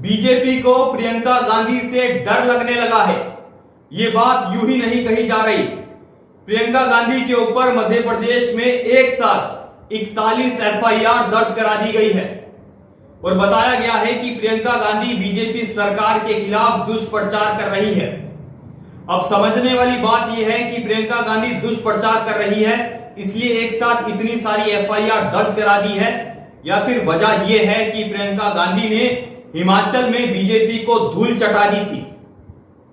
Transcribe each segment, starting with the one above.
BJP को प्रियंका गांधी से डर लगने लगा है। ये बात यूं ही नहीं कही जा रही। प्रियंका गांधी के ऊपर मध्य प्रदेश में एक साथ 41 एफआईआर दर्ज करा दी गई है और बताया गया है कि प्रियंका गांधी बीजेपी सरकार के खिलाफ दुष्प्रचार कर रही है। अब समझने वाली बात यह है कि प्रियंका गांधी दुष्प्रचार कर रही है इसलिए एक साथ इतनी सारी एफआईआर दर्ज करा दी है, या फिर वजह यह है कि प्रियंका गांधी ने हिमाचल में बीजेपी को धूल चटा दी थी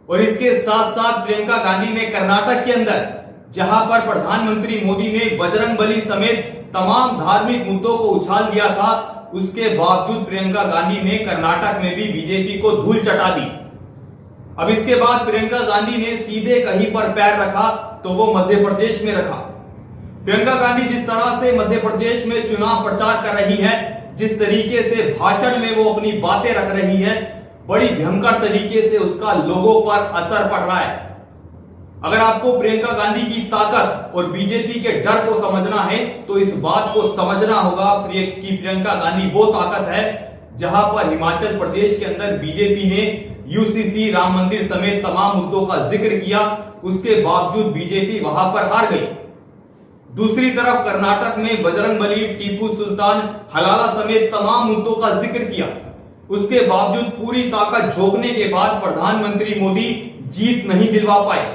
और इसके साथ साथ प्रियंका गांधी ने कर्नाटक के अंदर, जहां पर प्रधानमंत्री मोदी ने बजरंगबली समेत तमाम धार्मिक मुद्दों को उछाल दिया था, उसके बावजूद प्रियंका गांधी ने कर्नाटक में भी बीजेपी को धूल चटा दी। अब इसके बाद प्रियंका गांधी ने सीधे कहीं पर पैर रखा तो वो मध्य प्रदेश में रखा। प्रियंका गांधी जिस तरह से मध्य प्रदेश में चुनाव प्रचार कर रही है, जिस तरीके से भाषण में वो अपनी बातें रख रही है, बड़ी भयंकर तरीके से उसका लोगों पर असर पड़ रहा है। अगर आपको प्रियंका गांधी की ताकत और बीजेपी के डर को समझना है तो इस बात को समझना होगा कि प्रियंका गांधी वो ताकत है जहां पर हिमाचल प्रदेश के अंदर बीजेपी ने यूसीसी, राम मंदिर समेत तमाम मुद्दों का जिक्र किया, उसके बावजूद बीजेपी वहां पर हार गई। दूसरी तरफ कर्नाटक में बजरंगबली, टीपू सुल्तान, हलाला समेत तमाम मुद्दों का जिक्र किया, उसके बावजूद पूरी ताकत झोंकने के बाद प्रधानमंत्री मोदी जीत नहीं दिलवा पाए।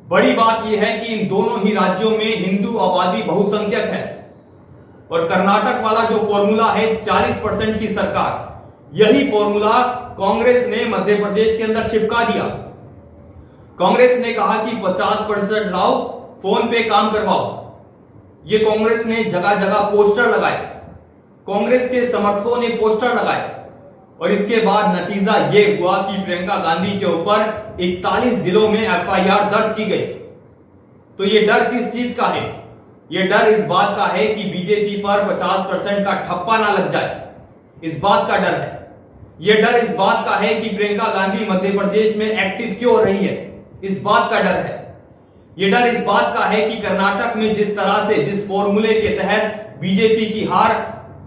बड़ी बात यह है कि इन दोनों ही राज्यों में हिंदू आबादी बहुसंख्यक है और कर्नाटक वाला जो फॉर्मूला है 40% की सरकार, यही फॉर्मूला कांग्रेस ने मध्य प्रदेश के अंदर चिपका दिया। कांग्रेस ने कहा कि 50% लाओ, फोन पे काम करवाओ। ये कांग्रेस ने जगह जगह पोस्टर लगाए, कांग्रेस के समर्थकों ने पोस्टर लगाए और इसके बाद नतीजा ये हुआ कि प्रियंका गांधी के ऊपर 41 जिलों में एफआईआर दर्ज की गई। तो ये डर किस चीज का है? ये डर इस बात का है कि बीजेपी पर 50% का ठप्पा ना लग जाए, इस बात का डर है। ये डर इस बात का है कि प्रियंका गांधी मध्य प्रदेश में एक्टिव क्यों हो रही है, इस बात का डर है। ये डर इस बात का है कि कर्नाटक में जिस तरह से, जिस फॉर्मूले के तहत बीजेपी की हार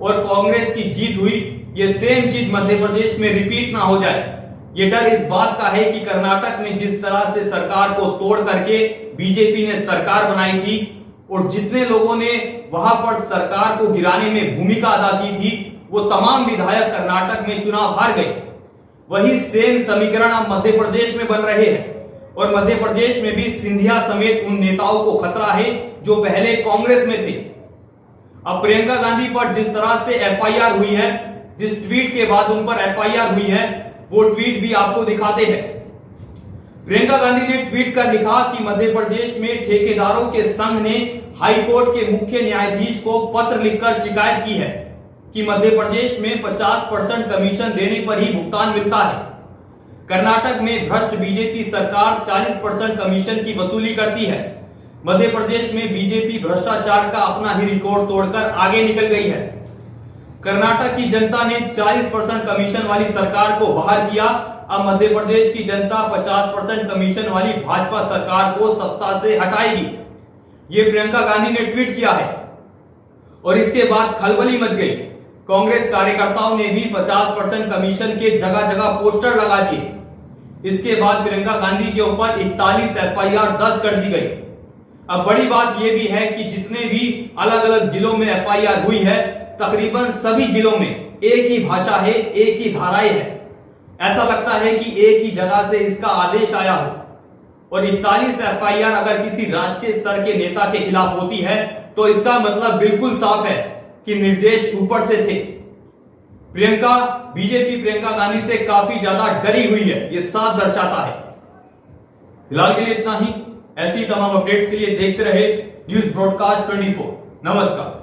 और कांग्रेस की जीत हुई, ये सेम चीज मध्य प्रदेश में रिपीट ना हो जाए। ये डर इस बात का है कि कर्नाटक में जिस तरह से सरकार को तोड़ करके बीजेपी ने सरकार बनाई थी और जितने लोगों ने वहां पर सरकार को गिराने में भूमिका अदा की थी, वो तमाम विधायक कर्नाटक में चुनाव हार गए। वही सेम समीकरण अब मध्य प्रदेश में बन रहे हैं और मध्य प्रदेश में भी सिंधिया समेत उन नेताओं को खतरा है जो पहले कांग्रेस में थे। अब प्रियंका गांधी पर जिस तरह से एफआईआर हुई है, जिस ट्वीट के बाद उन पर एफआईआर हुई है, वो ट्वीट भी आपको दिखाते हैं। प्रियंका गांधी ने ट्वीट कर लिखा कि मध्य प्रदेश में ठेकेदारों के संघ ने हाईकोर्ट के मुख्य न्यायाधीश को पत्र लिखकर शिकायत की है कि मध्य प्रदेश में 50% कमीशन देने पर ही भुगतान मिलता है। कर्नाटक में भ्रष्ट बीजेपी सरकार 40% कमीशन की वसूली करती है। मध्य प्रदेश में बीजेपी भ्रष्टाचार का अपना ही रिकॉर्ड तोड़कर आगे निकल गई है। कर्नाटक की जनता ने 40% कमीशन वाली सरकार को बाहर किया। अब मध्य प्रदेश की जनता 50% कमीशन वाली भाजपा सरकार को सत्ता से हटाएगी। ये प्रियंका गांधी ने ट्वीट किया है और इसके बाद खलबली मच गई। कांग्रेस कार्यकर्ताओं ने भी 50% कमीशन के जगह जगह पोस्टर लगा दिए। इसके बाद प्रियंका गांधी के ऊपर 41 एफआईआर दर्ज कर दी गई। अब बड़ी बात यह भी है कि जितने भी अलग अलग जिलों में एफआईआर हुई है, तकरीबन सभी जिलों में एक ही भाषा है, एक ही धाराएं है। ऐसा लगता है कि एक ही जगह से इसका आदेश आया हो और 41 एफआईआर अगर किसी राष्ट्रीय स्तर के नेता के खिलाफ होती है तो इसका मतलब बिल्कुल साफ है कि निर्देश ऊपर से थे। बीजेपी प्रियंका गांधी से काफी ज्यादा डरी हुई है, ये साफ दर्शाता है। फिलहाल के लिए इतना ही। ऐसी तमाम अपडेट्स के लिए देखते रहे न्यूज ब्रॉडकास्ट 24। नमस्कार।